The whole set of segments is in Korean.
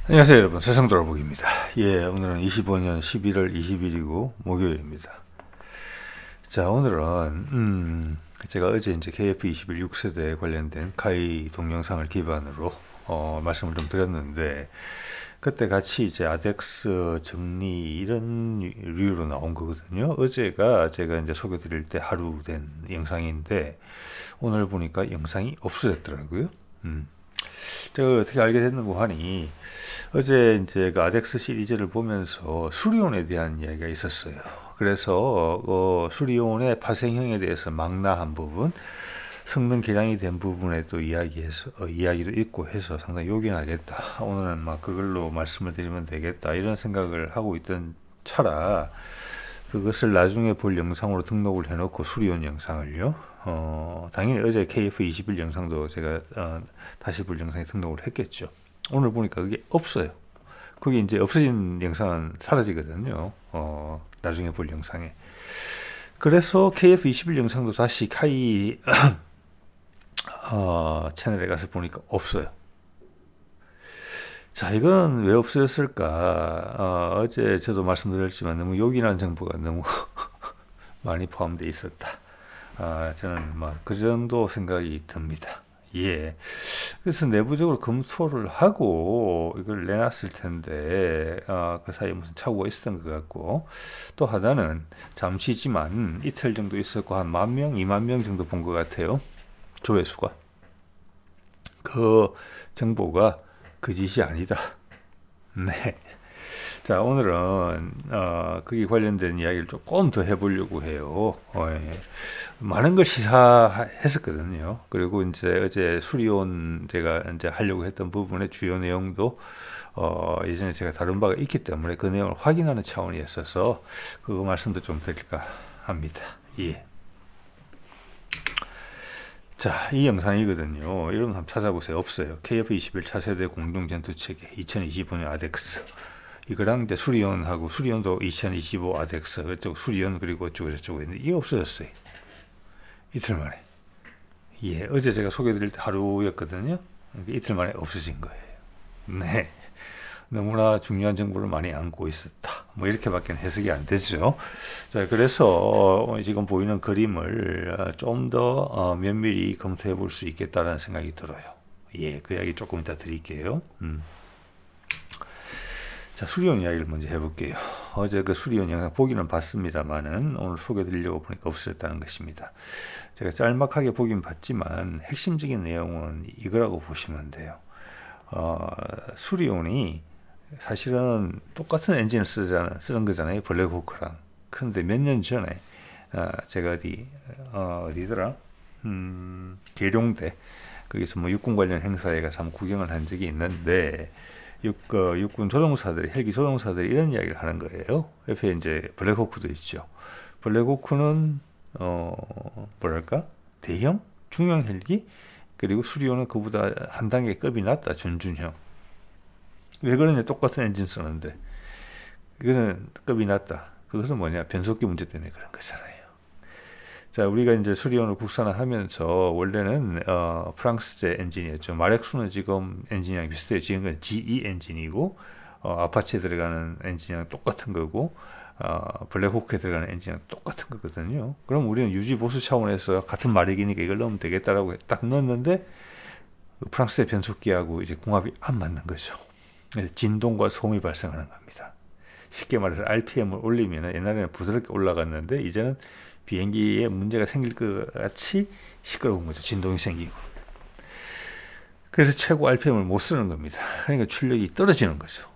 안녕하세요 여러분, 세상돌아보기입니다. 예, 오늘은 25년 11월 20일이고 목요일입니다. 자, 오늘은 제가 어제 이제 KF21 6세대에 관련된 카이 동영상을 기반으로 말씀을 좀 드렸는데, 그때 같이 이제 아덱스 정리 이런 류로 나온 거거든요. 어제가 제가 이제 소개드릴 때 하루 된 영상인데, 오늘 보니까 영상이 없어졌더라고요. 제가 어떻게 알게 됐는고 하니, 어제 이제 그 아덱스 시리즈를 보면서 수리온에 대한 이야기가 있었어요. 그래서 수리온의 파생형에 대해서 망라한 부분, 성능 개량이 된 부분에 또 이야기도 있고 해서 상당히 요긴하겠다. 오늘은 막 그걸로 말씀을 드리면 되겠다, 이런 생각을 하고 있던 차라 그것을 나중에 볼 영상으로 등록을 해놓고 수리온 영상을요. 당연히 어제 KF21 영상도 제가 다시 볼 영상에 등록을 했겠죠. 오늘 보니까 그게 없어요. 그게 이제 없어진 영상은 사라지거든요. 나중에 볼 영상에. 그래서 KF21 영상도 다시 카이 채널에 가서 보니까 없어요. 자, 이건 왜 없어졌을까? 어제 저도 말씀드렸지만 너무 요긴한 정보가 너무 많이 포함되어 있었다. 저는 막 그 정도 생각이 듭니다. 예. 그래서 내부적으로 검토를 하고 이걸 내놨을 텐데, 그 사이에 무슨 착오가 있었던 것 같고, 또 하나는 잠시지만 이틀 정도 있었고, 한 10,000명, 20,000명 정도 본 것 같아요. 조회수가. 그 정보가 거짓이 아니다. 네. 자, 오늘은 거기 관련된 이야기를 조금 더 해보려고 해요. 예. 많은 걸 시사했었거든요. 그리고 이제 어제 수리온 제가 이제 하려고 했던 부분의 주요 내용도 예전에 제가 다룬 바가 있기 때문에 그 내용을 확인하는 차원이 있어서 그거 말씀도 좀 드릴까 합니다. 예. 자, 이 영상이거든요. 이런 거 한번 찾아보세요. 없어요. KF21 차세대 공동전투체계 2025년 아덱스. 이거랑 이제 수리온하고, 수리온도 2025 아덱스, 그쪽 수리온 그리고 어쩌고 저쩌고 있는데 이게 없어졌어요. 이틀 만에. 예, 어제 제가 소개드릴 때 하루였거든요. 이틀 만에 없어진 거예요. 네. 너무나 중요한 정보를 많이 안고 있었다. 뭐 이렇게밖에 해석이 안 되죠. 자, 그래서 지금 보이는 그림을 좀 더 면밀히 검토해 볼 수 있겠다라는 생각이 들어요. 예, 그 이야기 조금 이따 드릴게요. 자, 수리온 이야기를 먼저 해볼게요. 어제 그 수리온 영상 보기는 봤습니다만은 오늘 소개드리려고 보니까 없어졌다는 것입니다. 제가 짤막하게 보긴 봤지만 핵심적인 내용은 이거라고 보시면 돼요. 수리온이 사실은 똑같은 엔진을 쓰는 거잖아요. 블랙호크랑. 그런데 몇 년 전에 제가 어디더라? 계룡대, 거기서 뭐 육군 관련 행사에 가서 한번 구경을 한 적이 있는데, 육군 조종사들이, 헬기 조종사들이 이런 이야기를 하는 거예요. 옆에 이제 블랙호크도 있죠. 블랙호크는 뭐랄까, 대형 중형 헬기, 그리고 수리온은 그보다 한 단계 급이 낮다, 준준형. 왜 그러냐? 똑같은 엔진 쓰는데 이거는 급이 낮다. 그것은 뭐냐? 변속기 문제 때문에 그런 거잖아요. 자, 우리가 이제 수리온을 국산화하면서 원래는 프랑스제 엔진이었죠. 마력수는 지금 엔진이랑 비슷해요. 지금은 GE 엔진이고, 아파치에 들어가는 엔진이랑 똑같은 거고, 블랙호크에 들어가는 엔진이랑 똑같은 거거든요. 그럼 우리는 유지 보수 차원에서 같은 마력이니까 이걸 넣으면 되겠다라고 딱 넣었는데, 프랑스의 변속기하고 이제 궁합이 안 맞는 거죠. 그래서 진동과 소음이 발생하는 겁니다. 쉽게 말해서 RPM을 올리면, 옛날에는 부드럽게 올라갔는데 이제는 비행기에 문제가 생길 것 같이 시끄러운 거죠. 진동이 생기고. 그래서 최고 RPM을 못 쓰는 겁니다. 그러니까 출력이 떨어지는 거죠.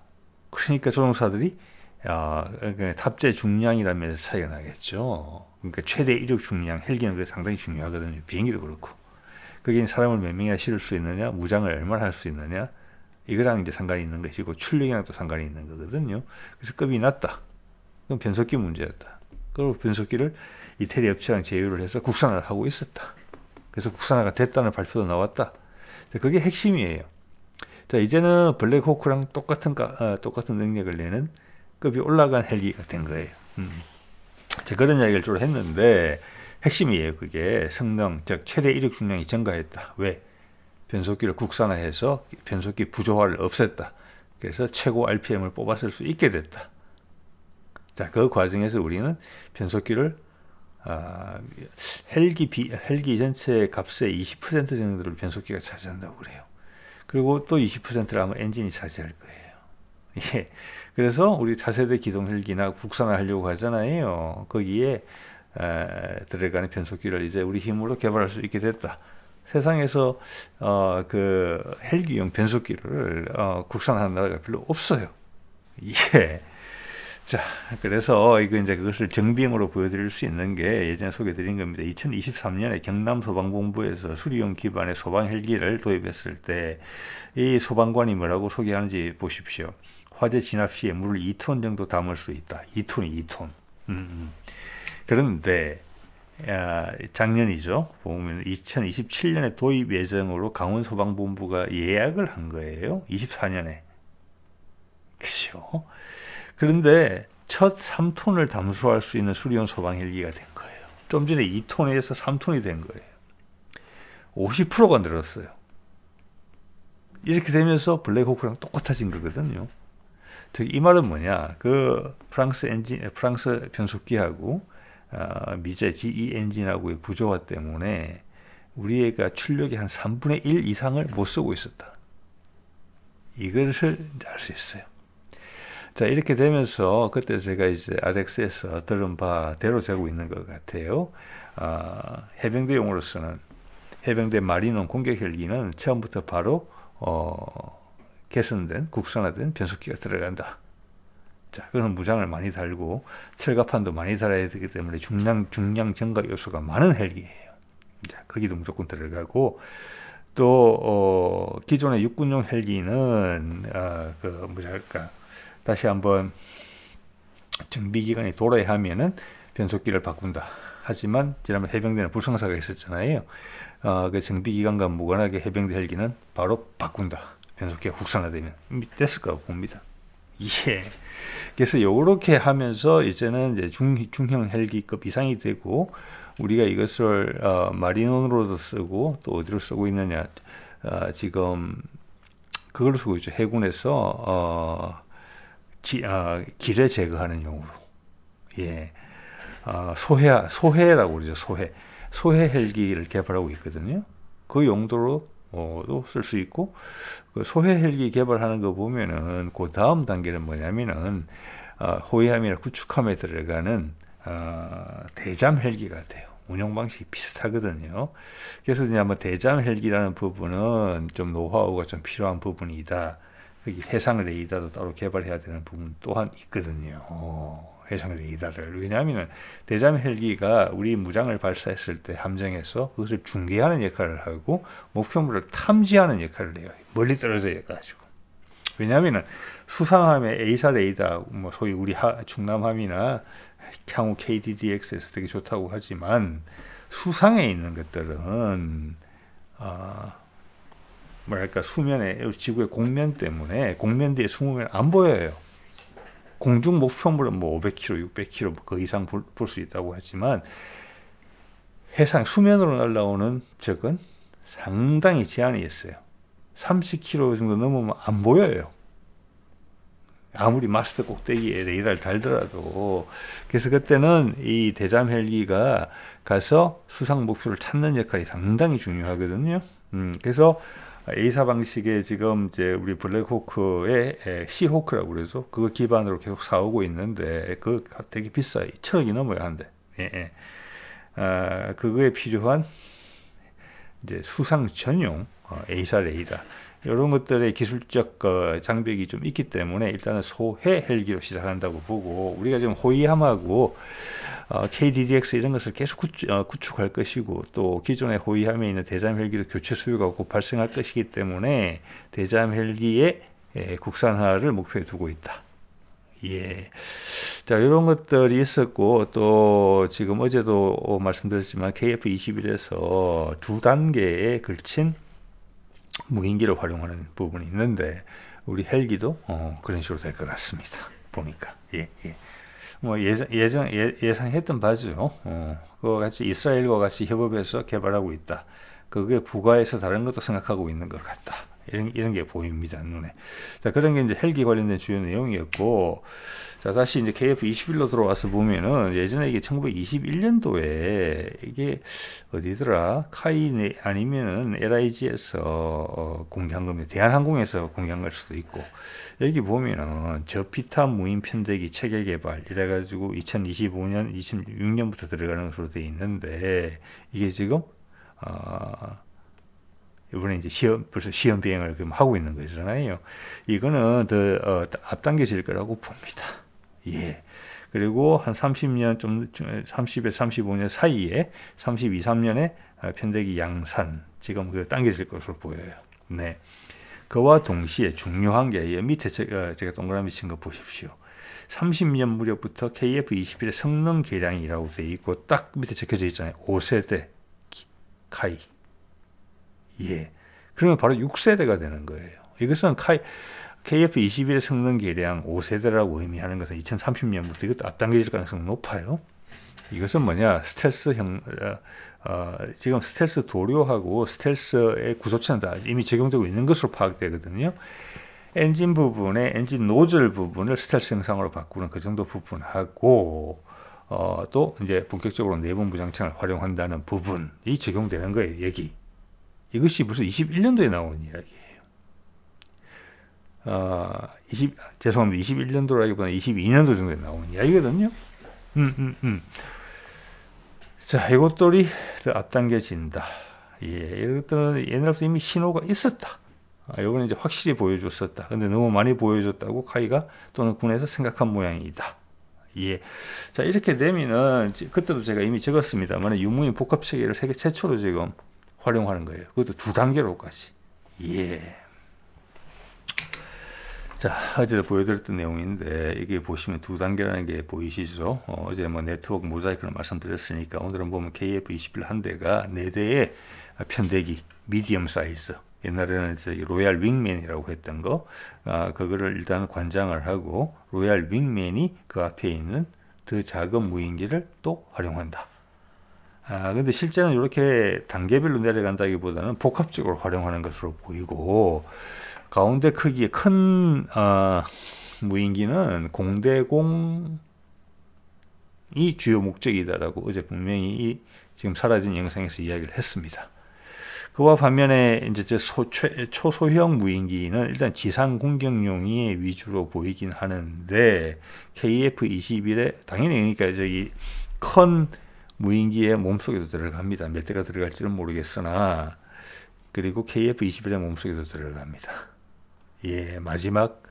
그러니까 조종사들이 그러니까 탑재 중량이라면서 차이가 나겠죠. 그러니까 최대 이륙 중량, 헬기는 그게 상당히 중요하거든요. 비행기도 그렇고. 거기에 사람을 몇 명이나 실을 수 있느냐, 무장을 얼마나 할 수 있느냐, 이거랑 이제 상관이 있는 것이고, 출력이랑 또 상관이 있는 거거든요. 그래서 급이 낮다. 그건 변속기 문제였다. 그리고 변속기를 이태리 업체랑 제휴를 해서 국산화를 하고 있었다. 그래서 국산화가 됐다는 발표도 나왔다. 그게 핵심이에요. 자, 이제는 블랙호크랑 똑같은 능력을 내는 급이 올라간 헬기가 된 거예요. 자, 그런 이야기를 주로 했는데, 핵심이에요. 그게 성능, 즉 최대 이륙 중량이 증가했다. 왜? 변속기를 국산화해서 변속기 부조화를 없앴다. 그래서 최고 RPM을 뽑았을 수 있게 됐다. 자, 그 과정에서 우리는 변속기를 헬기 전체 값의 20% 정도를 변속기가 차지한다고 그래요. 그리고 또 20%를 아마 엔진이 차지할 거예요. 예. 그래서 우리 차세대 기동 헬기나 국산화하려고 하잖아요. 거기에 들어가는 변속기를 이제 우리 힘으로 개발할 수 있게 됐다. 세상에서 그 헬기용 변속기를 국산화하는 나라가 별로 없어요. 예. 자, 그래서 이거 이제 그것을 정비용으로 보여드릴 수 있는 게 예전에 소개드린 겁니다. 2023년에 경남 소방본부에서 수리용 기반의 소방 헬기를 도입했을 때 이 소방관이 뭐라고 소개하는지 보십시오. 화재 진압 시에 물을 2톤 정도 담을 수 있다. 2톤이 2톤. 그런데 작년이죠. 보면 2027년에 도입 예정으로 강원소방본부가 예약을 한 거예요. 24년에. 그죠? 그런데 첫 3톤을 담수할 수 있는 수리용 소방 헬기가 된 거예요. 좀 전에 2톤에서 3톤이 된 거예요. 50%가 늘었어요. 이렇게 되면서 블랙호크랑 똑같아진 거거든요. 즉, 이 말은 뭐냐? 그 프랑스 변속기하고 미제 GE 엔진하고의 부조화 때문에 우리 애가 출력의 한 3분의 1 이상을 못 쓰고 있었다. 이것을 알 수 있어요. 자, 이렇게 되면서 그때 제가 이제 아덱스에서 들은 바대로 되고 있는 것 같아요. 해병대용으로서는 해병대 마린원 공격 헬기는 처음부터 바로 개선된 국산화된 변속기가 들어간다. 자, 그런 무장을 많이 달고 철갑판도 많이 달아야 되기 때문에 중량 증가 요소가 많은 헬기예요. 자, 거기도 무조건 들어가고 또 기존의 육군용 헬기는 다시 한번 정비 기간이 돌아야 하면은 변속기를 바꾼다. 하지만 지난번 해병대는 불상사가 있었잖아요. 그 정비 기간과 무관하게 해병대 헬기는 바로 바꾼다. 변속기가 국산화되면 됐을 거라고 봅니다. 예. 그래서 요렇게 하면서 이제는 이제 중형 헬기급 이상이 되고 우리가 이것을 마린원으로도 쓰고 또 어디로 쓰고 있느냐? 지금 그걸 쓰고 있죠. 해군에서 기뢰 제거하는 용으로. 예. 소해라고 그러죠. 소해 헬기를 개발하고 있거든요. 그 용도로도 쓸 수 있고, 그 소해 헬기 개발하는 거 보면은 그 다음 단계는 뭐냐면은 호위함이나 구축함에 들어가는 대잠 헬기가 돼요. 운영 방식이 비슷하거든요. 그래서 이제 아마 대잠 헬기라는 부분은 좀 노하우가 좀 필요한 부분이다. 여기 해상 레이더도 따로 개발해야 되는 부분 또한 있거든요. 해상 레이더를. 왜냐하면 대잠 헬기가 우리 무장을 발사했을 때 함정에서 그것을 중계하는 역할을 하고 목표물을 탐지하는 역할을 해요. 멀리 떨어져 가지고. 왜냐하면 수상함의 A사 레이더, 뭐 소위 우리 충남함이나 향후 KDDX에서 되게 좋다고 하지만 수상에 있는 것들은 뭐랄까 수면에 지구의 공면 때문에 공면 뒤에 숨으면 안 보여요. 공중 목표물은 뭐 500km, 600km 그 이상 볼 수 있다고 하지만 해상 수면으로 날아오는 적은 상당히 제한이 있어요. 30km 정도 넘으면 안 보여요. 아무리 마스터 꼭대기에 레이더를 달더라도. 그래서 그때는 이 대잠 헬기가 가서 수상 목표를 찾는 역할이 상당히 중요하거든요. 그래서 A사 방식의 지금 이제 우리 블랙호크의 시호크라고 그러죠. 그거 기반으로 계속 사오고 있는데 그거 되게 비싸요. 1,000억이 넘어야 한대. 예. 그거에 필요한 이제 수상 전용 A사 레이더 이런 것들의 기술적 장벽이 좀 있기 때문에 일단은 소해 헬기로 시작한다고 보고 우리가 지금 호위함하고 KDDX 이런 것을 계속 구축할 것이고 또 기존의 호위함에 있는 대잠 헬기도 교체 수요가 곧 발생할 것이기 때문에 대잠 헬기의 국산화를 목표에 두고 있다. 예. 자, 이런 것들이 있었고 또 지금 어제도 말씀드렸지만 KF-21에서 두 단계에 걸친 무인기를 활용하는 부분이 있는데 우리 헬기도 그런 식으로 될 것 같습니다. 보니까 뭐 예상했던 바죠. 그와 같이 이스라엘과 같이 협업해서 개발하고 있다. 그게 부가해서 다른 것도 생각하고 있는 것 같다. 이런 게 보입니다, 눈에. 자, 그런 게 이제 헬기 관련된 주요 내용이었고, 자, 다시 이제 KF21로 들어와서 보면은 예전에 이게 1921년도에 이게 어디더라? 카이 아니면은 LIG에서 공개한 겁니다. 대한항공에서 공개한 걸 수도 있고, 여기 보면은 저피타 무인 편대기 체계 개발 이래가지고 2025년, 26년부터 들어가는 것으로 되어 있는데, 이게 지금 이번에 이제 벌써 시험 비행을 그럼 하고 있는 거잖아요. 이거는 더 앞당겨질 거라고 봅니다. 예. 그리고 한 30년 30에서 35년 사이에 32, 3년에 편대기 양산 지금 그 당겨질 것으로 보여요. 네. 그와 동시에 중요한 게 밑에 제가 동그라미 친 거 보십시오. 30년 무렵부터 KF-21의 성능 개량이라고 되어 있고 딱 밑에 적혀져 있잖아요. 5세대 카이. 예. 그러면 바로 6세대가 되는 거예요. 이것은 KF-21의 성능 개량 5세대라고 의미하는 것은 2030년부터 이것도 앞당겨질 가능성이 높아요. 이것은 뭐냐? 지금 스텔스 도료하고 스텔스의 구조체는 다 이미 적용되고 있는 것으로 파악되거든요. 엔진 부분에 엔진 노즐 부분을 스텔스 형상으로 바꾸는 그 정도 부분하고 또 이제 본격적으로 내분 무장창을 활용한다는 부분이 적용되는 거예요. 여기. 이것이 무슨 21년도에 나온 이야기예요. 죄송합니다. 21년도라기보다는 22년도 정도에 나온 이야기거든요. 자, 이것들이 더 앞당겨진다. 예, 이것들은 옛날부터 이미 신호가 있었다. 이거는 이제 확실히 보여줬었다. 근데 너무 많이 보여줬다고 카이가 또는 군에서 생각한 모양이다. 예. 자, 이렇게 되면은, 그때도 제가 이미 적었습니다만, 유무인 복합 체계를 세계 최초로 지금 활용하는 거예요. 그것도 2단계로까지. 예. 자, 어제 보여드렸던 내용인데, 이게 보시면 2단계라는 게 보이시죠? 어제 뭐 네트워크 모자이크를 말씀드렸으니까, 오늘은 보면 KF-21 한 대가 4대의 편대기, 미디엄 사이즈. 옛날에는 이제 로얄 윙맨이라고 했던 거, 그거를 일단 관장을 하고, 로얄 윙맨이 그 앞에 있는 더 작은 무인기를 또 활용한다. 근데 실제는 이렇게 단계별로 내려간다기보다는 복합적으로 활용하는 것으로 보이고, 가운데 크기의 큰 무인기는 공대공이 주요 목적이다라고 어제 분명히 지금 사라진 영상에서 이야기를 했습니다. 그와 반면에 이제 초소형 무인기는 일단 지상 공격용이 위주로 보이긴 하는데 KF-21에 당연히 그러니까 저기 큰 무인기의 몸속에도 들어갑니다. 몇 대가 들어갈지는 모르겠으나 그리고 KF-21의 몸속에도 들어갑니다. 예, 마지막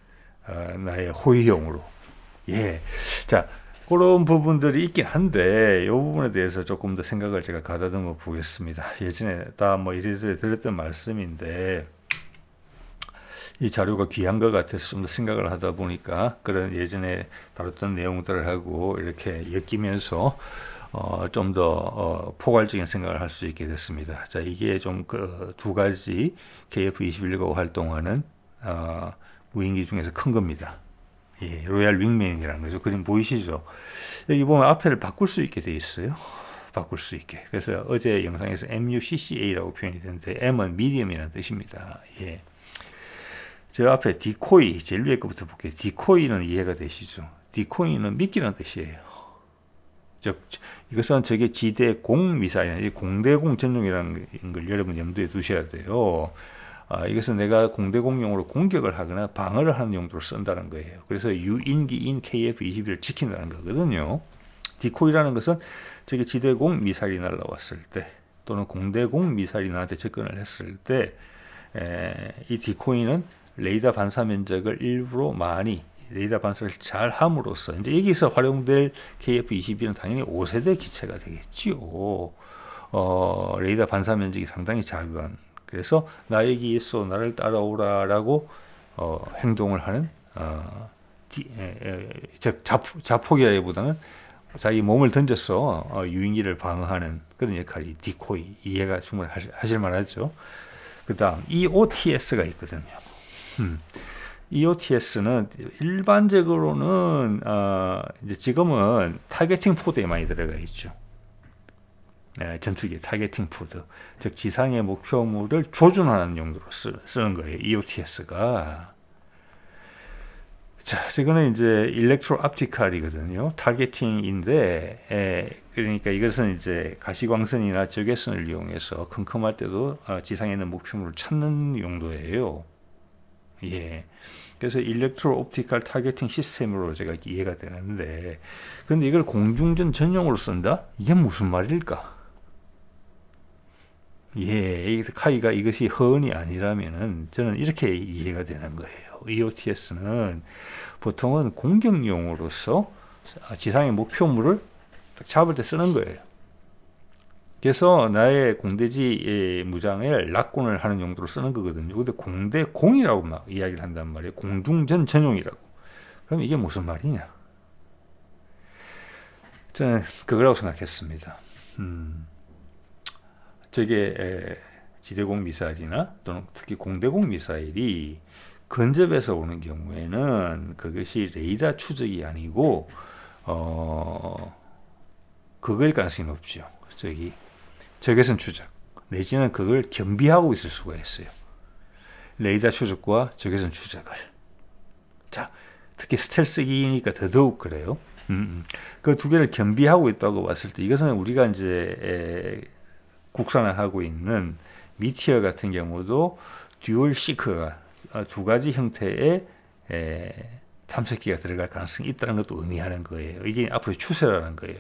나의 호위용으로. 예, 자 그런 부분들이 있긴 한데 이 부분에 대해서 조금 더 생각을 제가 가다듬어 보겠습니다. 예전에 다 뭐 이래저래 들었던 말씀인데 이 자료가 귀한 것 같아서 좀 더 생각을 하다 보니까 그런 예전에 다뤘던 내용들하고 이렇게 엮이면서 좀 더 포괄적인 생각을 할 수 있게 됐습니다. 자, 이게 좀 그 두 가지 KF-21과 활동하는 무인기 중에서 큰 겁니다. 예, 로얄 윙맨이라는 거죠. 그림 보이시죠? 여기 보면 앞에를 바꿀 수 있게 돼 있어요. 바꿀 수 있게. 그래서 어제 영상에서 MUCCA라고 표현이 되는데 M은 미디엄이라는 뜻입니다. 예. 저 앞에 디코이, 제일 위에 거부터 볼게요. 디코이는 이해가 되시죠? 디코이는 미끼라는 뜻이에요. 이것은 저게 지대공 미사일, 공대공 전용이라는 걸 여러분 염두에 두셔야 돼요. 이것은 내가 공대공용으로 공격을 하거나 방어를 하는 용도로 쓴다는 거예요. 그래서 유인기인 KF-21을 지킨다는 거거든요. 디코이라는 것은 저게 지대공 미사일이 날라왔을 때 또는 공대공 미사일이 나한테 접근을 했을 때 이 디코이는 레이더 반사 면적을 일부러 많이 레이더 반사를 잘 함으로써 이제 여기서 활용될 KF-21은 당연히 5세대 기체가 되겠지요. 레이더 반사 면적이 상당히 작은 그래서 나 여기 있어 나를 따라오라라고 행동을 하는 즉 자폭이라기보다는 자기 몸을 던져서 유인기를 방어하는 그런 역할이 디코이 이해가 충분히 하실 만하죠. 그 다음 EOTS가 있거든요. EOTS는 일반적으로는 이제 지금은 타겟팅 포드에 많이 들어가 있죠. 전투기 타겟팅 푸드, 즉 지상의 목표물을 조준하는 용도로 쓰는 거예요. EOTS가. 자, 이거는 이제 일렉트로 옵티컬이거든요. 타겟팅인데, 그러니까 이것은 이제 가시광선이나 적외선을 이용해서 컴컴할 때도 지상에 있는 목표물을 찾는 용도예요. 예. 그래서 일렉트로 옵티컬 타겟팅 시스템으로 제가 이해가 되는데, 그런데 이걸 공중전 전용으로 쓴다? 이게 무슨 말일까? 예, 카이가 이것이 허언이 아니라면은 저는 이렇게 이해가 되는 거예요. EOTS는 보통은 공격용으로서 지상의 목표물을 잡을 때 쓰는 거예요. 그래서 나의 공대지 무장을 낙곤을 하는 용도로 쓰는 거거든요. 근데 공대공이라고 막 이야기를 한단 말이에요. 공중전 전용이라고. 그럼 이게 무슨 말이냐? 저는 그거라고 생각했습니다. 저게 지대공 미사일이나 또는 특히 공대공 미사일이 근접에서 오는 경우에는 그것이 레이더 추적이 아니고 그거일 가능성이 높죠. 적외선 추적 내지는 그걸 겸비하고 있을 수가 있어요. 레이더 추적과 적외선 추적을. 자, 특히 스텔스기니까 더더욱 그래요. 그 두 개를 겸비하고 있다고 봤을 때 이것은 우리가 이제 국산화하고 있는 미티어 같은 경우도 듀얼 시크가 두 가지 형태의 탐색기가 들어갈 가능성이 있다는 것도 의미하는 거예요. 이게 앞으로의 추세라는 거예요.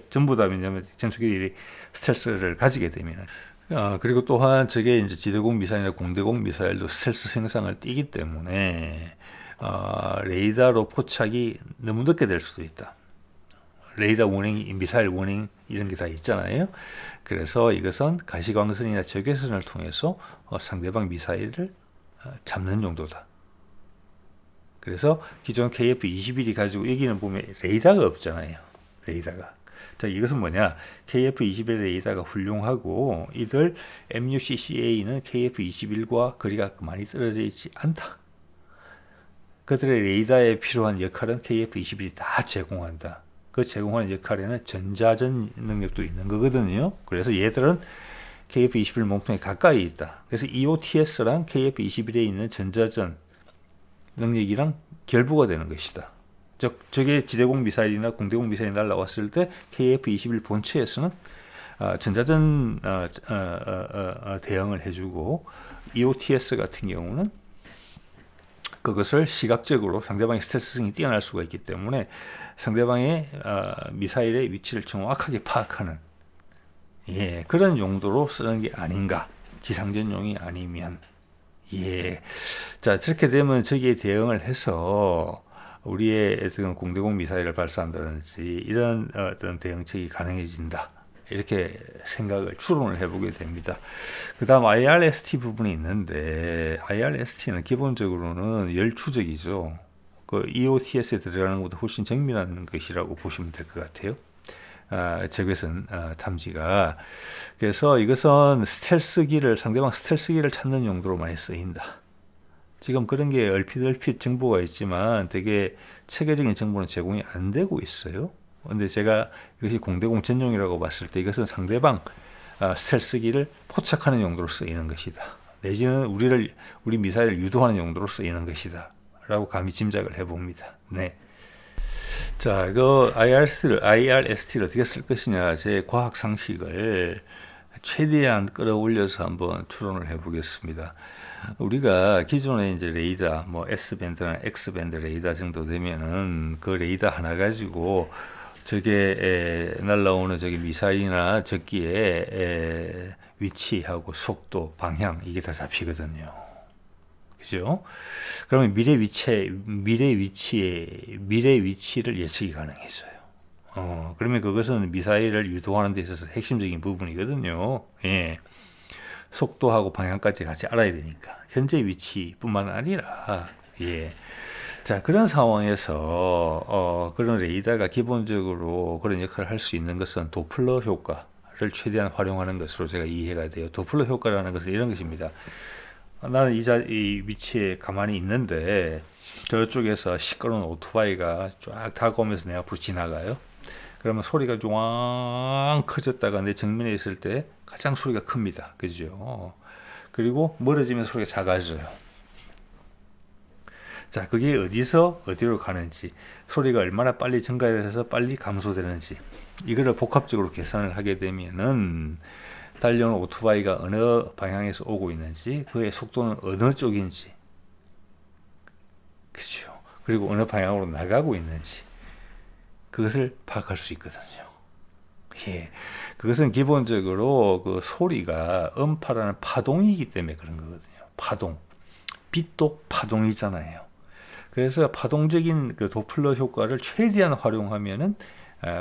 전부 다 왜냐하면 전투기들이 스텔스를 가지게 되면. 그리고 또한 저게 이제 지대공 미사일이나 공대공 미사일도 스텔스 생산을 띄기 때문에 레이더로 포착이 너무 늦게 될 수도 있다. 레이더 워닝, 미사일 워닝 이런 게 다 있잖아요. 그래서 이것은 가시광선이나 적외선을 통해서 상대방 미사일을 잡는 용도다. 그래서 기존 KF-21이 가지고 여기는 보면 레이더가 없잖아요. 레이더가. 자, 이것은 뭐냐? KF-21 레이더가 훌륭하고 이들 MUCCA는 KF-21과 거리가 많이 떨어져 있지 않다. 그들의 레이더에 필요한 역할은 KF-21이 다 제공한다. 그 제공하는 역할에는 전자전 능력도 있는 거거든요. 그래서 얘들은 KF-21 몸통에 가까이 있다. 그래서 EOTS랑 KF-21에 있는 전자전 능력이랑 결부가 되는 것이다. 즉, 저게 지대공 미사일이나 공대공 미사일이 날아왔을 때 KF-21 본체에서는 전자전 대응을 해주고 EOTS 같은 경우는 그것을 시각적으로 상대방의 스텔스성이 뛰어날 수가 있기 때문에 상대방의 미사일의 위치를 정확하게 파악하는 그런 용도로 쓰는 게 아닌가. 지상전용이 아니면. 자, 저렇게 되면 저기에 대응을 해서 우리의 어떤 공대공 미사일을 발사한다든지 이런 어떤 대응책이 가능해진다. 이렇게 생각을 추론을 해보게 됩니다. 그 다음 IRST 부분이 있는데 IRST는 기본적으로는 열추적이죠. 그 EOTS에 들어가는 것보다 훨씬 정밀한 것이라고 보시면 될 것 같아요. 적외선 탐지가. 그래서 이것은 상대방 스텔스기를 찾는 용도로 많이 쓰인다. 지금 그런 게 얼핏 정보가 있지만 되게 체계적인 정보는 제공이 안 되고 있어요. 근데 제가 이것이 공대공 전용이라고 봤을 때 이것은 상대방 스텔스기를 포착하는 용도로 쓰이는 것이다. 내지는 우리 미사일을 유도하는 용도로 쓰이는 것이다. 라고 감히 짐작을 해봅니다. 네. 자, 그 IRST를 어떻게 쓸 것이냐, 제 과학 상식을 최대한 끌어올려서 한번 추론을 해보겠습니다. 우리가 기존에 이제 레이더, 뭐 S밴드나 X밴드 레이더 정도 되면은 그 레이더 하나 가지고 저게 날라오는 저기 미사일이나 적기의 위치하고 속도, 방향 이게 다 잡히거든요. 그죠? 그러면 미래 위치를 예측이 가능해져요. 그러면 그것은 미사일을 유도하는 데 있어서 핵심적인 부분이거든요. 속도하고 방향까지 같이 알아야 되니까. 현재 위치뿐만 아니라, 자, 그런 상황에서, 그런 레이더가 기본적으로 그런 역할을 할 수 있는 것은 도플러 효과를 최대한 활용하는 것으로 제가 이해가 돼요. 도플러 효과라는 것은 이런 것입니다. 나는 이 위치에 가만히 있는데, 저쪽에서 시끄러운 오토바이가 쫙 다가오면서 내 앞으로 지나가요. 그러면 소리가 쫑 커졌다가 내 정면에 있을 때 가장 소리가 큽니다. 그죠? 그리고 멀어지면 소리가 작아져요. 자, 그게 어디서 어디로 가는지, 소리가 얼마나 빨리 증가해서 빨리 감소되는지, 이거를 복합적으로 계산을 하게 되면은 달려오는 오토바이가 어느 방향에서 오고 있는지, 그의 속도는 어느 쪽인지, 그죠? 그리고 어느 방향으로 나가고 있는지, 그것을 파악할 수 있거든요. 예. 그것은 기본적으로 그 소리가 음파라는 파동이기 때문에 그런 거거든요. 파동. 빛도 파동이잖아요. 그래서 파동적인 그 도플러 효과를 최대한 활용하면은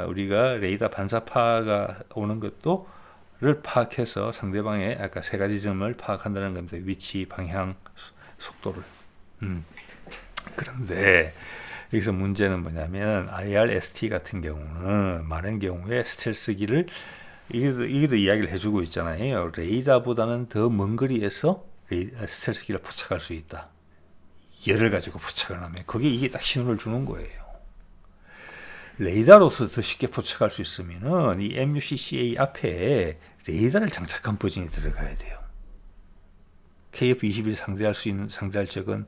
우리가 레이더 반사파가 오는 것도를 파악해서 상대방의 아까 세 가지 점을 파악한다는 겁니다. 위치, 방향, 속도를. 그런데 여기서 문제는 뭐냐면 IRST 같은 경우는 많은 경우에 스텔스기를 이게도 이야기를 해주고 있잖아요. 레이더보다는 더 먼 거리에서 스텔스기를 포착할 수 있다. 열을 가지고 포착을 하면 이게 딱 신호를 주는 거예요. 레이더로서 더 쉽게 포착할 수 있으면은 이 MUCCA 앞에 레이더를 장착한 버전이 들어가야 돼요. KF-21 상대할 적은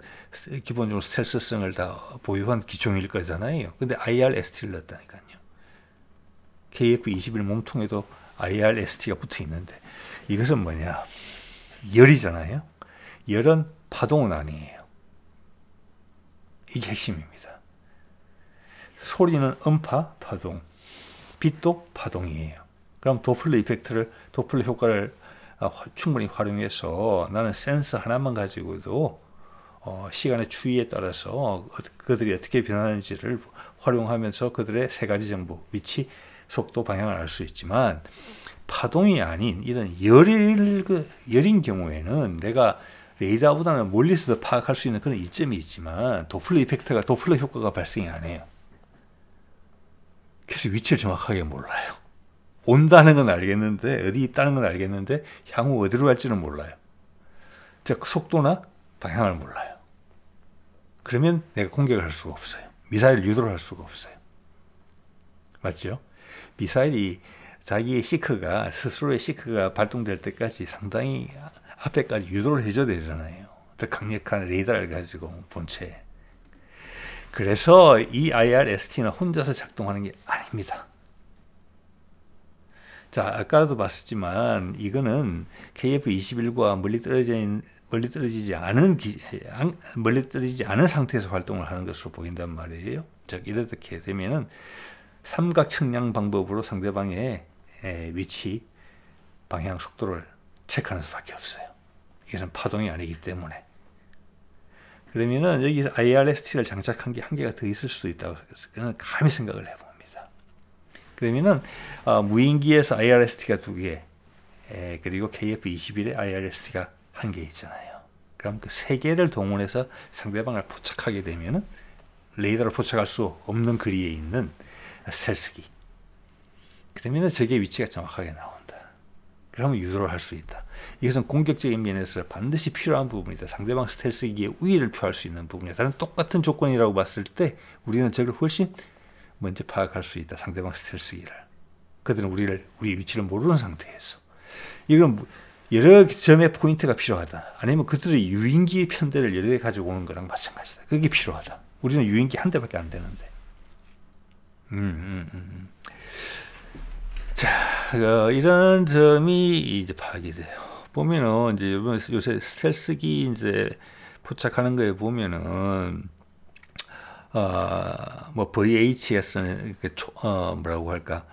기본적으로 스텔스성을 다 보유한 기종일 거잖아요. 근데 IRST를 넣었다니까요. KF-21 몸통에도 IRST가 붙어 있는데 이것은 뭐냐? 열이잖아요. 열은 파동은 아니에요. 이게 핵심입니다. 소리는 음파, 파동, 빛도 파동이에요. 그럼 도플러 효과를 충분히 활용해서 나는 센서 하나만 가지고도 시간의 추이에 따라서 그들이 어떻게 변하는지를 활용하면서 그들의 세 가지 정보, 위치, 속도, 방향을 알 수 있지만 파동이 아닌 이런 열인 경우에는 내가 레이더보다는 멀리서도 파악할 수 있는 그런 이점이 있지만 도플러 효과가 발생이 안 해요. 그래서 위치를 정확하게 몰라요. 온다는 건 알겠는데 어디 있다는 건 알겠는데 향후 어디로 갈지는 몰라요. 즉 속도나 방향을 몰라요. 그러면 내가 공격을 할 수가 없어요. 미사일을 유도를 할 수가 없어요. 맞죠? 미사일이 자기의 스스로의 시크가 발동될 때까지 상당히 앞에까지 유도를 해줘야 되잖아요. 더 강력한 레이더를 가지고 본체. 그래서 이 IRST는 혼자서 작동하는 게 아닙니다. 자, 아까도 봤었지만 이거는 KF-21과 멀리 떨어지지 않은 상태에서 활동을 하는 것으로 보인단 말이에요. 즉 이렇게 되면은 삼각 측량 방법으로 상대방의 위치, 방향, 속도를 체크하는 수밖에 없어요. 이것은 파동이 아니기 때문에. 그러면은 여기서 IRST를 장착한 게 한 개가 더 있을 수도 있다고 저는 감히 생각을 해봅니다. 그러면은 무인기에서 IRST가 2개, 그리고 KF-21에 IRST가 1개 있잖아요. 그럼 그 3개를 동원해서 상대방을 포착하게 되면은 레이더를 포착할 수 없는 거리에 있는 스텔스기. 그러면은 저게 위치가 정확하게 나온다. 그러면 유도를 할 수 있다. 이것은 공격적인 면에서 반드시 필요한 부분이다. 상대방 스텔스기의 우위를 표할 수 있는 부분이다. 다른 똑같은 조건이라고 봤을 때 우리는 저걸 훨씬 먼저 파악할 수 있다. 상대방 스텔스기를. 그들은 우리 위치를 모르는 상태에서. 이건 여러 점의 포인트가 필요하다. 아니면 그들의 유인기 편대를 여러 개 가지고 오는 거랑 마찬가지다. 그게 필요하다. 우리는 유인기 한 대밖에 안 되는데. 자, 이런 점이 이제 파악이 돼요. 보면은 이제 요새 스텔스기 이제 포착하는 거에 보면은 뭐 VHS는 뭐라고 할까,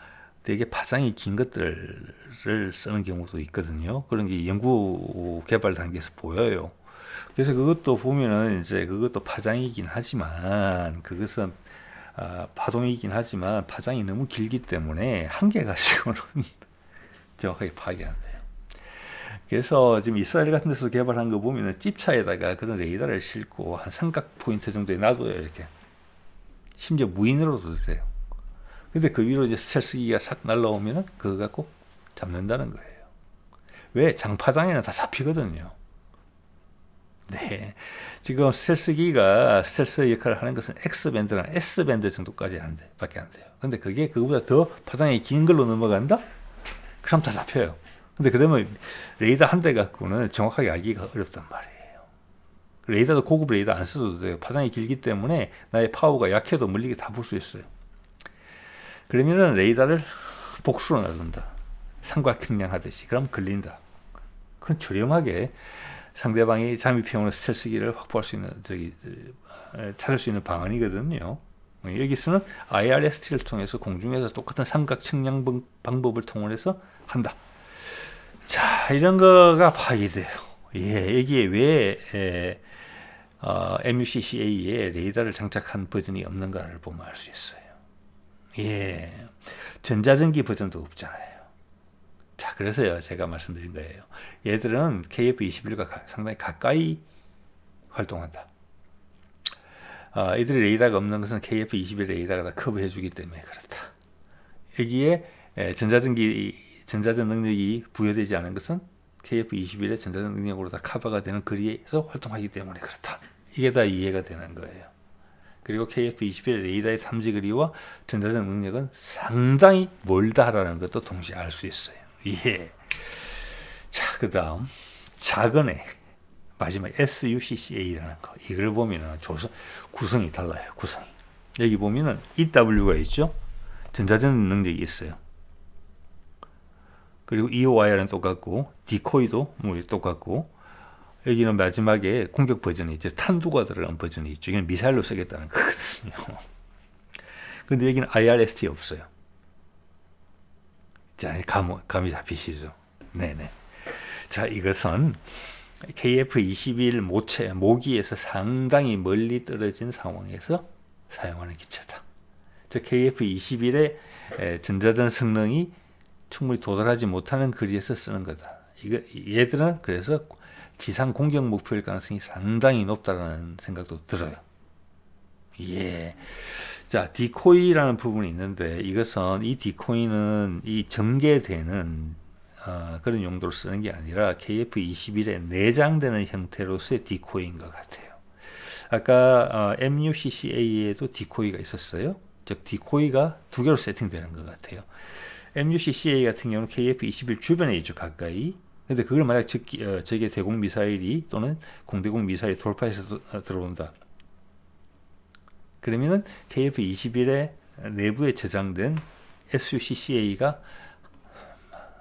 되게 파장이 긴 것들을 쓰는 경우도 있거든요. 그런 게 연구 개발 단계에서 보여요. 그래서 그것도 보면은 이제 그것도 파장이긴 하지만 그것은 파동이긴 하지만 파장이 너무 길기 때문에 한 개 가지고는 정확하게 파악이 안 돼요. 그래서 지금 이스라엘 같은 데서 개발한 거 보면은 찝차에다가 그런 레이더를 싣고 한 삼각 포인트 정도에 놔둬요. 이렇게. 심지어 무인으로도 돼요. 근데 그 위로 이제 스텔스기가 싹 날라오면은 그거 갖고 잡는다는 거예요. 왜? 장파장에는 다 잡히거든요. 네, 지금 스텔스기가 스텔스 역할을 하는 것은 X밴드랑 S밴드 정도까지 밖에 안 돼요. 근데 그게 그거보다 더 파장이 긴 걸로 넘어간다? 그럼 다 잡혀요. 근데 그러면 레이더 한 대 갖고는 정확하게 알기가 어렵단 말이에요. 레이더도 고급 레이더 안 써도 돼요. 파장이 길기 때문에 나의 파워가 약해도 멀리게 다 볼 수 있어요. 그러면은 레이더를 복수로 놔둔다. 삼각형량 하듯이. 그럼 걸린다. 그건 저렴하게 상대방이 잠입해오는 스텔스기를 확보할 수 있는, 찾을 수 있는 방안이거든요. 여기서는 IRST를 통해서 공중에서 똑같은 삼각 측량 방법을 통해서 한다. 자, 이런 거가 파악이 돼요. 예, 여기에 왜 MUCCA에 레이더를 장착한 버전이 없는가를 보면 알 수 있어요. 예, 전자전기 버전도 없잖아요. 자, 그래서요, 제가 말씀드린 거예요. 얘들은 KF-21과 상당히 가까이 활동한다. 이들의 레이더가 없는 것은 KF-21 레이더가 다 커버해 주기 때문에 그렇다. 여기에 전자전 능력이 부여되지 않은 것은 KF-21의 전자전 능력으로 다 커버가 되는 거리에서 활동하기 때문에 그렇다. 이게 다 이해가 되는 거예요. 그리고 KF-21 레이더의 탐지 거리와 전자전 능력은 상당히 멀다라는 것도 동시에 알 수 있어요. 예. 자, 그 다음 작은 애 마지막 SUCCA라는 거, 이걸 보면은 구성이 달라요. 구성이 여기 보면은 EW가 있죠. 전자전 능력이 있어요. 그리고 EOIR은 똑같고 디코이도 뭐 똑같고, 여기는 마지막에 공격 버전이 있죠. 탄두가 들어간 버전이 있죠. 이건 미사일로 쓰겠다는 거거든요. 근데 여기는 IRST 없어요. 자, 감이 잡히시죠? 네네. 자, 이것은 KF-21 모기에서 상당히 멀리 떨어진 상황에서 사용하는 기체다. 즉, KF-21의 전자전 성능이 충분히 도달하지 못하는 거리에서 쓰는 거다. 얘들은 그래서 지상 공격 목표일 가능성이 상당히 높다는 생각도 들어요. 예. 자, 디코이라는 부분이 있는데, 이것은 이 디코이는 이 전개되는 그런 용도로 쓰는 게 아니라 KF-21에 내장되는 형태로서의 디코이인 것 같아요. 아까 MUCCA에도 디코이가 있었어요. 즉 디코이가 두 개로 세팅되는 것 같아요. MUCCA 같은 경우는 KF-21 주변에 있죠, 가까이. 근데 그걸 만약 적의 대공 미사일이 또는 공대공 미사일이 돌파해서 들어온다. 그러면은 KF-21의 내부에 저장된 SUCCA가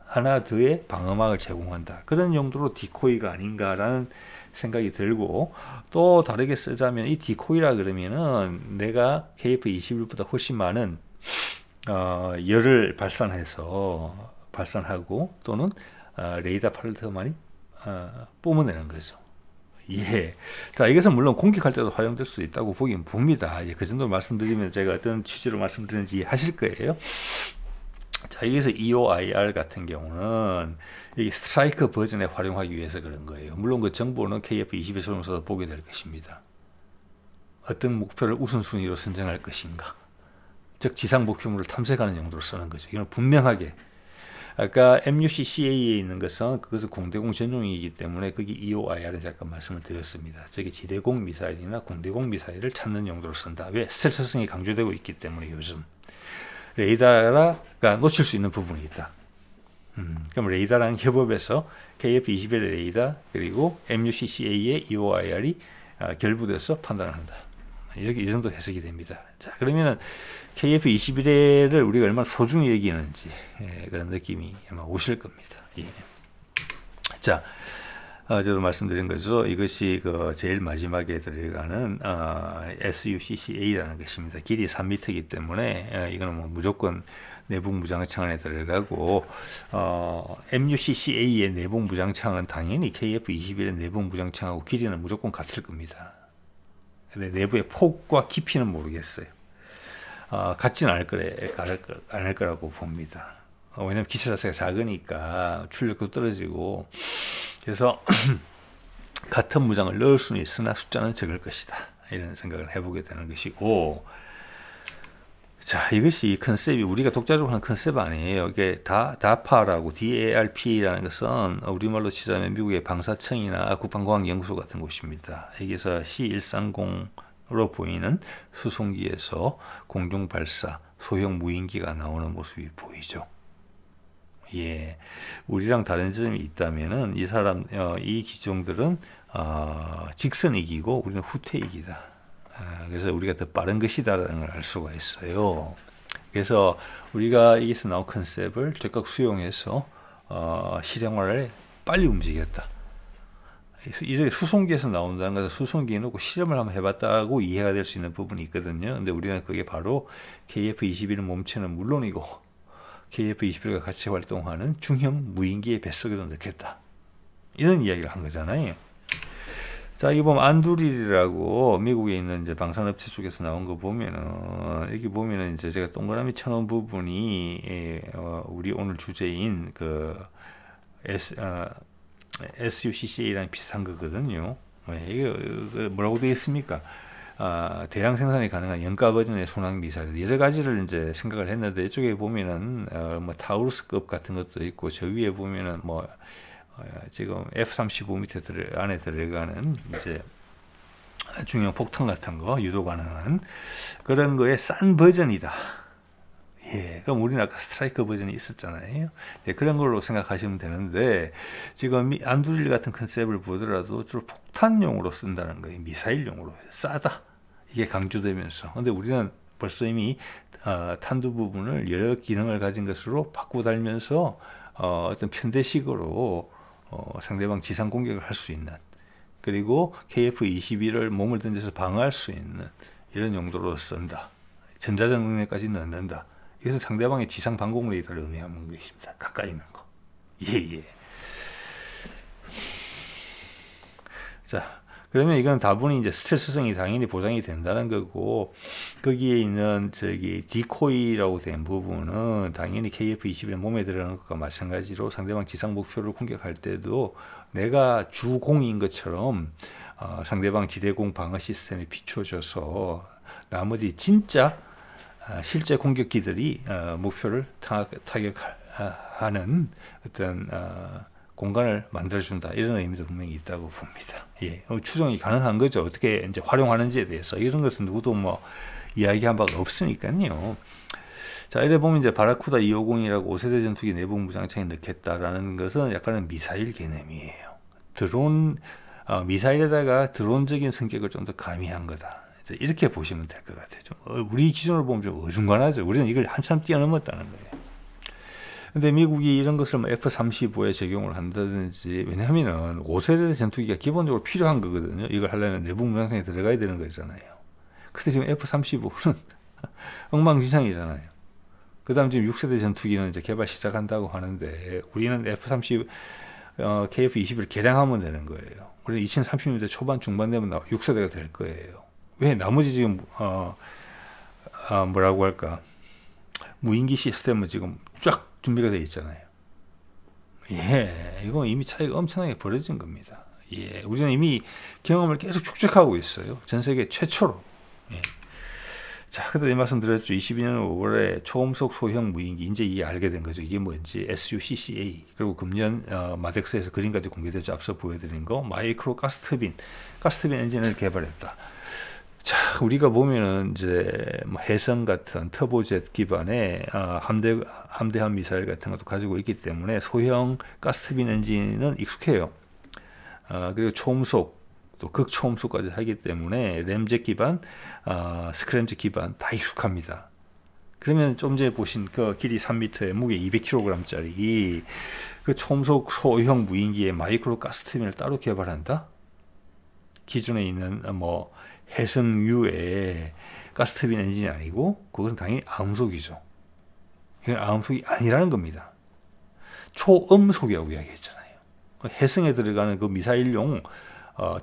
하나 더의 방어막을 제공한다. 그런 용도로 디코이가 아닌가라는 생각이 들고, 또 다르게 쓰자면 이 디코이라 그러면은 내가 KF-21보다 훨씬 많은 열을 발산하고 또는 레이더 팔레트를 많이 뿜어내는 거죠. 예. 자, 이것은 물론 공격할 때도 활용될 수 있다고 보긴 봅니다. 예, 그 정도 말씀드리면 제가 어떤 취지로 말씀드리는지 하실 거예요. 자, 여기서 EOIR 같은 경우는 이 스트라이커 버전에 활용하기 위해서 그런 거예요. 물론 그 정보는 KF-21 소용서도 보게 될 것입니다. 어떤 목표를 우선순위로 선정할 것인가. 즉, 지상 목표물을 탐색하는 용도로 쓰는 거죠. 이건 분명하게. 아까 MUCCA에 있는 것은 그것은 공대공 전용이기 때문에 거기 EOIR을 잠깐 말씀을 드렸습니다. 저기 지대공 미사일이나 공대공 미사일을 찾는 용도로 쓴다. 왜? 스텔스성이 강조되고 있기 때문에 요즘 레이더가 놓칠 수 있는 부분이 있다. 그럼 레이더랑 협업해서 KF-21 레이더 그리고 MUCCA의 EOIR이 결부돼서 판단을 한다. 이렇게 이 정도 해석이 됩니다. 자, 그러면은 KF-21을 우리가 얼마나 소중히 여기는지 그런 느낌이 아마 오실 겁니다. 예. 자, 저도 말씀드린 거죠. 이것이 그 제일 마지막에 들어가는 SUCCA라는 것입니다. 길이 3m이기 때문에 이거는 뭐 무조건 내부 무장창 안에 들어가고, MUCCA의 내부 무장창은 당연히 KF-21의 내부 무장창하고 길이는 무조건 같을 겁니다. 근데 내부의 폭과 깊이는 모르겠어요. 같지는 않을 거라고 봅니다. 왜냐면 기체 자체가 작으니까 출력도 떨어지고, 그래서 같은 무장을 넣을 수는 있으나 숫자는 적을 것이다. 이런 생각을 해보게 되는 것이고, 자, 이것이 컨셉이 우리가 독자적으로 하는 컨셉 아니에요. 이게 DARPA라고 DARP라는 것은 우리말로 치자면 미국의 방사청이나 국방과학연구소 같은 곳입니다. 여기서 C-130으로 보이는 수송기에서 공중 발사 소형 무인기가 나오는 모습이 보이죠. 예, 우리랑 다른 점이 있다면은 이 기종들은 직선이기고 우리는 후퇴이기다. 그래서 우리가 더 빠른 것이다라는 걸 알 수가 있어요. 그래서 우리가 여기서 나온 컨셉을 적극 수용해서 실행화를 빨리 움직였다. 이렇게 수송기에서 나온다는 것은 수송기에 놓고 실험을 한번 해봤다고 이해가 될 수 있는 부분이 있거든요. 근데 우리는 그게 바로 KF-21 몸체는 물론이고 KF-21과 같이 활동하는 중형 무인기의 뱃속에도 넣겠다. 이런 이야기를 한 거잖아요. 자, 여기 보면 안두릴이라고 미국에 있는 이제 방산업체 쪽에서 나온 거 보면은 여기 보면은 이제 제가 동그라미 쳐놓은 부분이 우리 오늘 주제인 그 SUCCA랑 비슷한 거거든요. 이게 뭐라고 되어 있습니까? 대량 생산이 가능한 연가 버전의 순항 미사일 여러 가지를 이제 생각을 했는데 이쪽에 보면은 뭐 타우루스급 같은 것도 있고 저 위에 보면은 뭐 지금 F-35 밑에 안에 들어가는 이제 중형 폭탄 같은 거 유도 가능한 그런 거의 싼 버전이다. 예, 그럼 우리는 아까 스트라이커 버전이 있었잖아요. 예, 그런 걸로 생각하시면 되는데 지금 안두릴 같은 컨셉을 보더라도 주로 폭탄용으로 쓴다는 거예요. 미사일용으로 싸다. 이게 강조되면서. 근데 우리는 벌써 이미 탄두 부분을 여러 기능을 가진 것으로 바꾸고 달면서 어떤 편대식으로 상대방 지상 공격을 할 수 있는 그리고 KF-21을 몸을 던져서 방어할 수 있는 이런 용도로 쓴다. 전자전 능력까지 넣는다. 그래서 상대방의 지상 방공 레이더를 의미하는 것입니다. 가까이 있는 거. 예. 자, 그러면 이건 다분히 이제 스트레스성이 당연히 보장이 된다는 거고, 거기에 있는 디코이라고 된 부분은 당연히 KF-21 몸에 들어가는 것과 마찬가지로 상대방 지상 목표를 공격할 때도 내가 주공인 것처럼 상대방 지대공 방어 시스템에 비춰져서 나머지 진짜 실제 공격기들이 목표를 타격하는 어떤 공간을 만들어준다 이런 의미도 분명히 있다고 봅니다. 예, 추정이 가능한 거죠. 어떻게 이제 활용하는지에 대해서 이런 것은 누구도 뭐 이야기한 바가 없으니까요. 자, 이래 보면 이제 바라쿠다 250이라고 5세대 전투기 내부 무장창에 넣겠다라는 것은 약간은 미사일 개념이에요. 드론 미사일에다가 드론적인 성격을 좀 더 가미한 거다. 이렇게 보시면 될 것 같아요. 우리 기준으로 보면 좀 어중간하죠. 우리는 이걸 한참 뛰어넘었다는 거예요. 근데 미국이 이런 것을 뭐 F-35에 적용을 한다든지, 왜냐하면은 5세대 전투기가 기본적으로 필요한 거거든요. 이걸 하려면 내부 무장상에 들어가야 되는 거잖아요. 근데 지금 F-35는 엉망진창이잖아요. 그 다음 지금 6세대 전투기는 이제 개발 시작한다고 하는데, 우리는 F-30, KF-21을 개량하면 되는 거예요. 우리는 2030년대 초반 중반 되면 6세대가 될 거예요. 왜 나머지 지금 뭐라고 할까 무인기 시스템은 지금 쫙 준비가 되어 있잖아요. 예, 이거 이미 차이가 엄청나게 벌어진 겁니다. 예, 우리는 이미 경험을 계속 축적하고 있어요. 전 세계 최초로. 예. 자, 그때 이 말씀 드렸죠. 22년 5월에 초음속 소형 무인기 이제 이게 알게 된 거죠. 이게 뭔지 SUCCA 그리고 금년 마덱스에서 그림까지 공개됐죠. 앞서 보여드린 거 마이크로 가스터빈 엔진을 개발했다. 자, 우리가 보면은 이제 뭐 해성 같은 터보젯 기반의 함대함 미사일 같은 것도 가지고 있기 때문에 소형 가스터빈 엔진은 익숙해요. 그리고 초음속 또 극초음속까지 하기 때문에 램젯 기반, 스크램젯 기반 다 익숙합니다. 그러면 좀 전에 보신 그 길이 3m에 무게 200kg짜리 그 초음속 소형 무인기의 마이크로 가스터빈을 따로 개발한다? 기존에 있는 뭐 해성유의 가스터빈 엔진이 아니고 그것은 당연히 암속이죠. 이건 암속이 아니라는 겁니다. 초음속이라고 이야기했잖아요. 해성에 들어가는 그 미사일용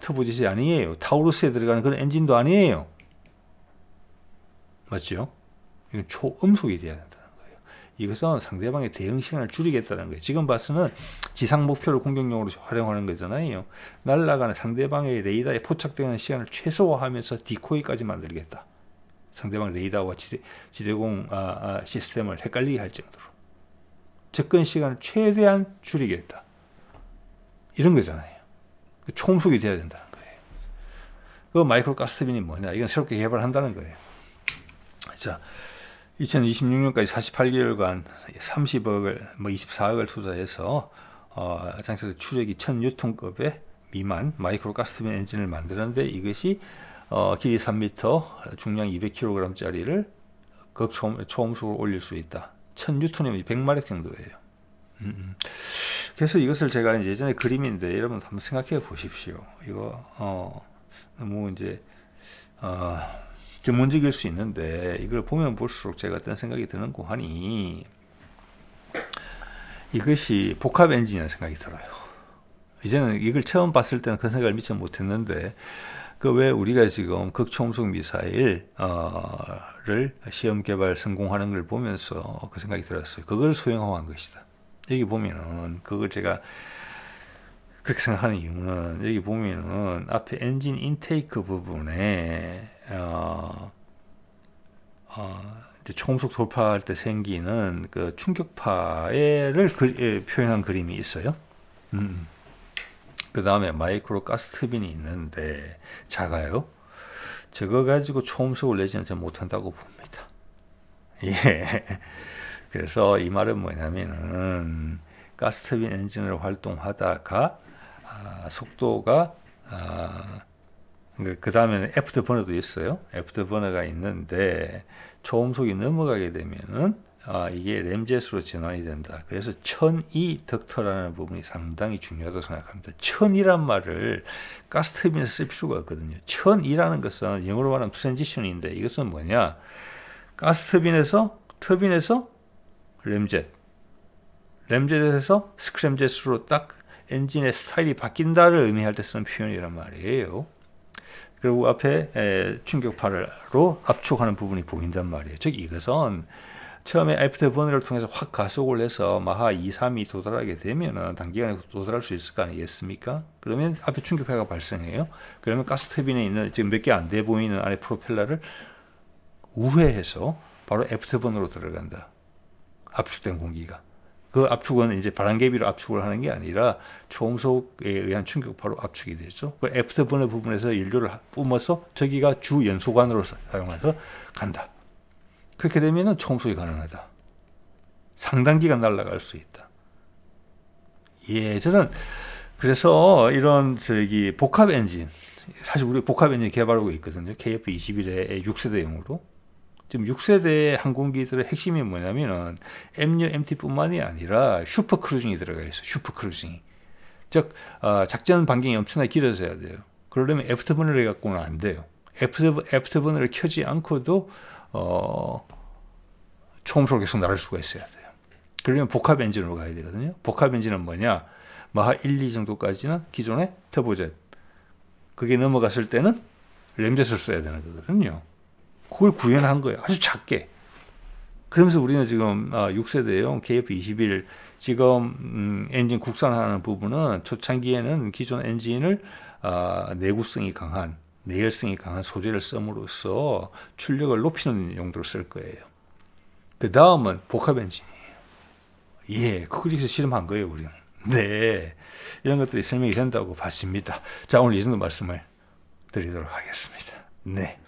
터보젯이 아니에요. 타우루스에 들어가는 그런 엔진도 아니에요. 맞죠? 이건 초음속이 돼야 된다는 거예요. 이것은 상대방의 대응 시간을 줄이겠다는 거예요. 지금 봐서는 지상 목표를 공격용으로 활용하는 거잖아요. 날아가는 상대방의 레이더에 포착되는 시간을 최소화하면서 디코이까지 만들겠다. 상대방 레이더와 지대공 시스템을 헷갈리게 할 정도로 접근 시간을 최대한 줄이겠다. 이런 거잖아요. 초음속이 돼야 된다는 거예요. 그 마이크로 가스터빈이 뭐냐? 이건 새롭게 개발한다는 거예요. 자, 2026년까지 48개월간 30억을, 24억을 투자해서 장착 추력이 1000N급의 미만 마이크로 가스터빈 엔진을 만드는데 이것이 길이 3m, 중량 200kg짜리를 초음속으로 올릴 수 있다. 1000N이면 100마력 정도예요. 그래서 이것을 제가 이제 예전에 그림인데 여러분 한번 생각해 보십시오. 이거 너무 이제 전문적일 수 있는데 이걸 보면 볼수록 제가 어떤 생각이 드는고 하니 이것이 복합 엔진이라는 생각이 들어요. 이제는 이걸 처음 봤을 때는 그런 생각을 미처 못했는데 그 왜 우리가 지금 극초음속 미사일을 시험 개발 성공하는 걸 보면서 그 생각이 들었어요. 그걸 소형화한 것이다. 여기 보면은 그걸 제가 그렇게 생각하는 이유는 여기 보면은 앞에 엔진 인테이크 부분에 이제 초음속 돌파할 때 생기는 그 충격파를 표현한 그림이 있어요. 그 다음에 마이크로 가스터빈이 있는데 작아요. 저거 가지고 초음속을 내지는 잘 못한다고 봅니다. 예. 그래서 이 말은 뭐냐면은 가스터빈 엔진을 활동하다가 속도가 그 다음에는 애프터 버너도 있어요. 애프터 버너가 있는데 초음속이 넘어가게 되면은 이게 램젯으로 전환이 된다. 그래서 1002 덕터라는 부분이 상당히 중요하다고 생각합니다. 1002란 말을 가스터빈에서 쓸 필요가 없거든요. 1002라는 것은 영어로 말하면 트랜지션인데 이것은 뭐냐? 가스터빈에서 터빈에서 램젯, 램젯에서 스크램젯으로 딱 엔진의 스타일이 바뀐다를 의미할 때 쓰는 표현이란 말이에요. 그리고 앞에 충격파로 압축하는 부분이 보인단 말이에요. 즉 이것은 처음에 애프터 버너를 통해서 확 가속을 해서 마하 2, 3이 도달하게 되면 단기간에 도달할 수 있을 거 아니겠습니까? 그러면 앞에 충격파가 발생해요. 그러면 가스터빈에 있는 지금 몇 개 안 돼 보이는 안에 프로펠러를 우회해서 바로 애프터 버너로 들어간다. 압축된 공기가. 그 압축은 이제 바람개비로 압축을 하는 게 아니라 초음속에 의한 충격파로 압축이 되죠. 그 애프터 버너 부분에서 연료를 뿜어서 저기가 주 연소관으로 사용해서 간다. 그렇게 되면은 초음속이 가능하다. 상당 기간 날아갈 수 있다. 예, 저는 그래서 이런 복합 엔진, 사실 우리 복합 엔진 개발하고 있거든요. KF-21의 6세대용으로. 지금 6세대 항공기들의 핵심이 뭐냐면은 M유, MT뿐만이 아니라 슈퍼 크루징이 들어가 있어요. 슈퍼 크루징. 즉 작전 반경이 엄청나게 길어져야 돼요. 그러려면 애프터 버너를 갖고는 안 돼요. 애프터 버너를 켜지 않고도 초음속으로 계속 나를 수가 있어야 돼요. 그러려면 복합 엔진으로 가야 되거든요. 복합 엔진은 뭐냐? 마하 1, 2 정도까지는 기존의 터보젯. 그게 넘어갔을 때는 램젯을 써야 되는 거거든요. 그걸 구현한 거예요. 아주 작게. 그러면서 우리는 지금 6세대용 KF-21 지금 엔진 국산하는 부분은 초창기에는 기존 엔진을 내구성이 강한, 내열성이 강한 소재를 씀으로써 출력을 높이는 용도로 쓸 거예요. 그 다음은 복합 엔진이에요. 예, 그거에서 실험한 거예요, 우리는. 네, 이런 것들이 설명이 된다고 봤습니다. 자, 오늘 이 정도 말씀을 드리도록 하겠습니다. 네.